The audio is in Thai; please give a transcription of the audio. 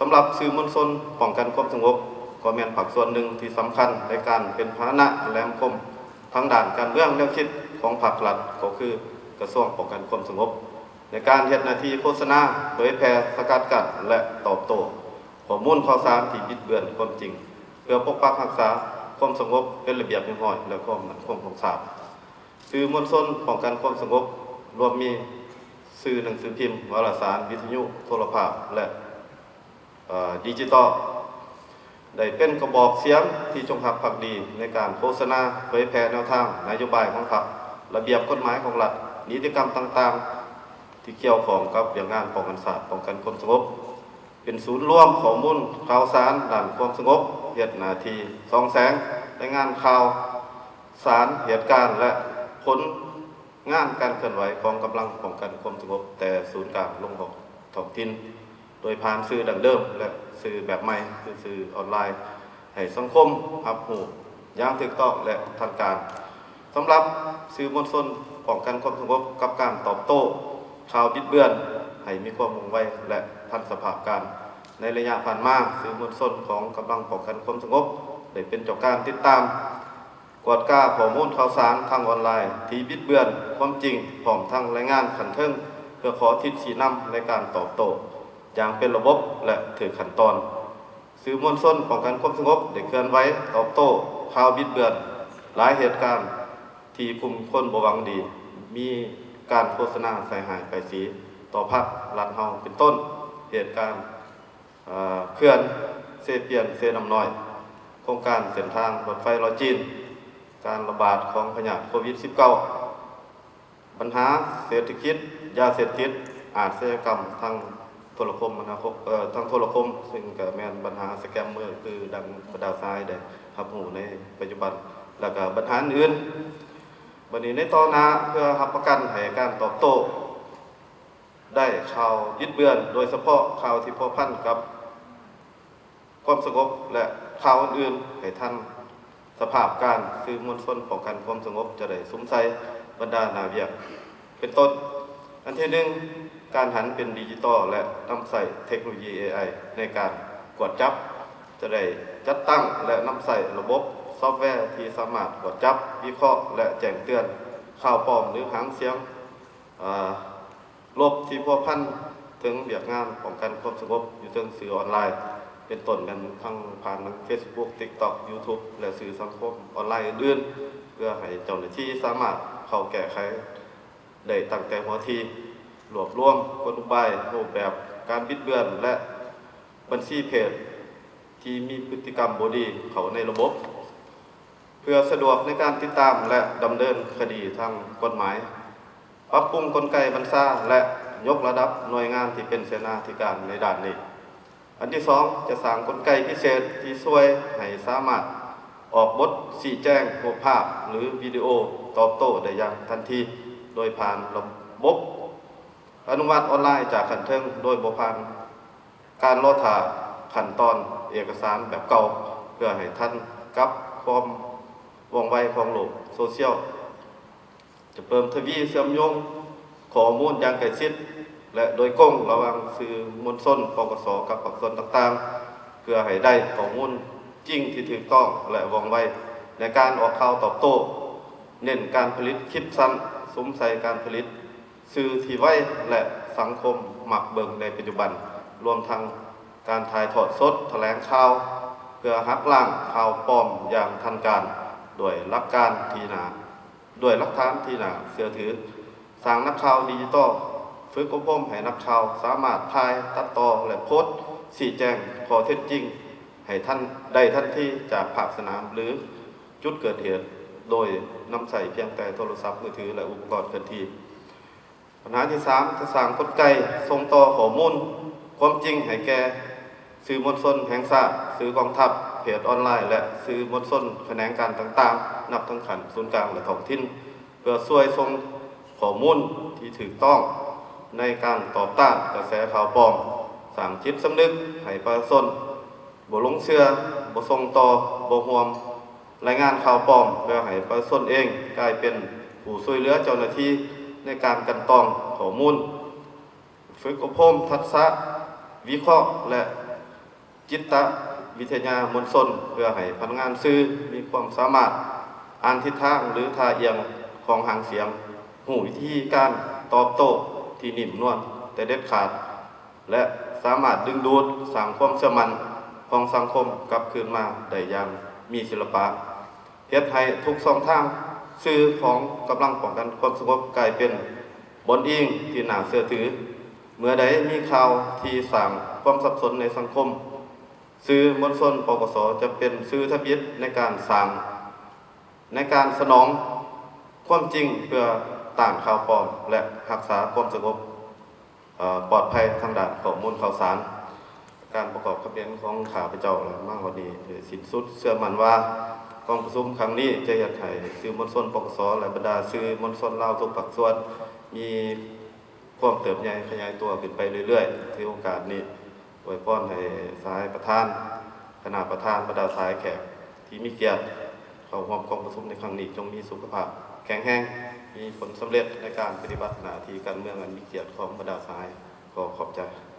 ำหรับสื่อมวลชนป้องกันความสงบก็แม่นผักส่วนหนึ่งที่สำคัญในการเป็นพาหนะแหลมคมทางด้านการเมืองแนวคิดของพรรครัฐก็คือกระทรวงป้องกันความสงบในการเฮ็ดหน้าที่โฆษณาเผยแพร่สกัดกั้นและตอบโต้ข้อมูลข่าวสารที่บิดเบือนความจริงเพื่อปกปักรักษาความสงบเป็นระเบียบเรียบร้อยและความมั่นคงของชาติสื่อมวลชนป้องกันความสงบรวมมีสื่อหนังสือพิมพ์วารสารวิทยุโทรภาพและดิจิตอลได้เป็นกระบอกเสียงที่จงรักภักดีในการโฆษณาเผยแพร่แนวทางนโยบายของพรรคระเบียบกฎหมายของรัฐนิติกรรมต่างๆที่เกี่ยวข้องกับอย่างงานป้องกันศาสตร์ป้องกันความสงบเป็นศูนย์รวมข้อมูลข่าวสารด้านความสงบเฮ็ดหน้าที่ส่องแสงรายงานข่าวสารเหตุการณ์และผลงานการเคลื่อนไหวของกำลังป้องกันความสงบแต่ศูนย์กลางลงบอกท้องถิ่นโดยผ่านสื่อดังเดิมและสื่อแบบใหม่คือสื่อออนไลน์ให้สังคมรับรู้อย่างถูกต้องและทันการสำหรับสื่อมวลชนป้องกันความสงบกับการตอบโต้ข่าวบิดเบือนให้มีความว่องไวและทันสภาพการในระยะผ่านมาสื่อมวลชนของกำลังป้องกันความสงบได้เป็นเจ้าการติดตามกวดก้าข้อมูลข่าวสารทางออนไลน์ที่บิดเบือนความจริงพร้อมทั้งรายงานขันเทิงเพื่อขอทิศชี้นำในการตอบโต้อย่างเป็นระบบและถือขั้นตอนสื่อมวลชนป้องกันความสงบได้เคลื่อนไหวตอบโต้ข่าวบิดเบือนหลายเหตุการณ์ที่กลุ่มคนบ่หวังดีมีการโฆษณาใส่หายไปสีต่อพรรครัฐเฮาเป็นต้นเหตุการณ์เขื่อนเซเปียนเซน้ำน้อยโครงการเส้นทางรถไฟลอยจีนการระบาดของพยาธิโควิด -19 ปัญหาเศรษฐกิจยาเสพติดอาชญากรรมทางโทรคมทางโทรคมซึ่งก็แม่นปัญหาสแกมเมอร์คือดังประดาซ้ายได้รับรู้ในปัจจุบันแล้วก็ปัญหาอื่นวันนี้ในต่อหน้าเพื่อรับประกันให้การตอบโต้ได้ข่าวบิดเบือนโดยเฉพาะข่าวที่พัวพันกับความสงบและข่าวอื่นๆให้ท่านสภาพการสื่อมวลชนป้องกันความสงบจะได้สมใส่บรรดานาเวียกเป็นต้นอันที่หนึ่งการหันเป็นดิจิตอลและนำใส่เทคโนโลยี AI ในการกวดจับจะได้จัดตั้งและนำใส่ระบบซอฟต์แวร์ที่สามารถกวดจับวิเคราะห์และแจ้งเตือนข่าวปลอมหรือหางเสียงลบที่พัวพันถึงเบียกงานป้องกันความสงบอยู่ทางสื่อออนไลน์เป็นต้นกันทั้งผ่านทาง Facebook TikTok YouTube และสื่อสังคมออนไลน์อื่นๆเพื่อให้เจ้าหน้าที่สามารถเข้าแก้ไขได้ตั้งแต่หัวทีรวบรวมกลอุบายรูปแบบการบิดเบือนและบัญชีเพจที่มีพฤติกรรมบ่ดีเข้าในระบบเพื่อสะดวกในการติดตามและดำเนินคดีทางกฎหมายปรับปรุงกลไกบัญชาและยกระดับหน่วยงานที่เป็นเสนาธิการในด้านนี้อันที่สองจะสร้างกลไกพิเศษที่ช่วยให้สามารถออกบทชี้แจงรูปภาพหรือวิดีโอตอบโต้ได้อย่างทันทีโดยผ่านระบบอนุมัติออนไลน์จากขันเทิงโดยบ่ผ่านการรอถ่าขั้นตอนเอกสารแบบเก่าเพื่อให้ท่านกับความว่องไวของโลกโซเชียลจะเพิ่มทวีเชื่อมโยงข้อมูลอย่างใกล้ชิดและโดยกงระหว่างสื่อมวลชนปกสกับภาคส่วนต่างๆเพื่อให้ได้ข้อมูลจริงที่ถูกต้องและว่องไวในการออกข่าวตอบโต้เน้นการผลิตคลิปสั้นสมใส่การผลิตสื่อที่ไว้และสังคมหมักเบิ่งในปัจจุบันรวมทั้งการถ่ายทอดสดแถลงข่าวเพื่อหักล้างข่าวปลอมอย่างทันการด้วยหลักฐานที่น่าเชื่อถือสร้างนักข่าวดิจิตอลฝึกอบรมให้นักข่าวสามารถถ่ายตัดต่อและโพสต์ชี้แจงข้อเท็จจริงให้ท่านได้ทันทีจากภาคสนามหรือจุดเกิดเหตุโดยนำใส่เพียงแต่โทรศัพท์มือถือและอุปกรณ์เคลื่อนที่ปัญหาที่3จะสร้างกลไกส่งต่อข้อมูลความจริงให้แก่สื่อมวลชนแห่งชาติสื่อกองทัพเพจออนไลน์และสื่อมวลชนแขนงการต่างๆนับทั้งขันศูนย์กลางและท้องถิ่นเพื่อช่วยส่งข้อมูลที่ถูกต้องในการตอบต้านกระแสข่าวปลอมสร้างจิตสำนึกให้ประชาชนบ่หลงเชื่อบ่ส่งต่อบ่ร่วมรายงานข่าวปลอมเพื่อให้ประชาชนเองกลายเป็นผู้ช่วยเหลือเจ้าหน้าที่ในการกลั่นกรองข้อมูลฝึกอบรมทักษะวิเคราะห์และ จิตวิทยามวลชนเพื่อให้พนักงานสื่อมีความสามารถอ่านทิศทางหรือท่าเอียงของหางเสียงหูวิธีการตอบโต้ที่นิ่มนวลแต่เด็ดขาด และสามารถดึงดูดสร้างความเชื่อมั่นของสังคมกลับคืนมาได้อย่างมีศิลปะเฮ็ดให้ทุกช่องทางสื่อของกำลังป้องกันความสงบกลายเป็นบนอิงที่น่าเชื่อถือ เมื่อใดมีข่าวที่สร้างความสับสนในสังคมสื่อมวลชนปกสจะเป็นสื่อทบิดในการสร้างในการสนองความจริงเพื่อต้านข่าวปลอมและรักษาความสงบปลอดภัยทางด้านข้อมูลข่าวสาร การประกอบทะเบียนของข้าพเจ้ามากกว่านี้สิ้นสุดเชื่อมั่นว่ากองประชุมครั้งนี้จะเฮ็ดให้สื่อมวลชนปกสและบรรดาสื่อมวลชนลาวทุกภาคส่วนมีความเติบใหญ่ขยายตัวขึ้นไปเรื่อยๆถือโอกาสนี้อวยพรให้สายประธานคณะประธานบรรดาสายแขกที่มีเกียรติเข้าร่วมกองประชุมในครั้งนี้จงมีสุขภาพแข็งแรงมีผลสำเร็จในการปฏิบัติหน้าที่การเมืองอันมีเกียรติของบรรดาสายขอขอบใจ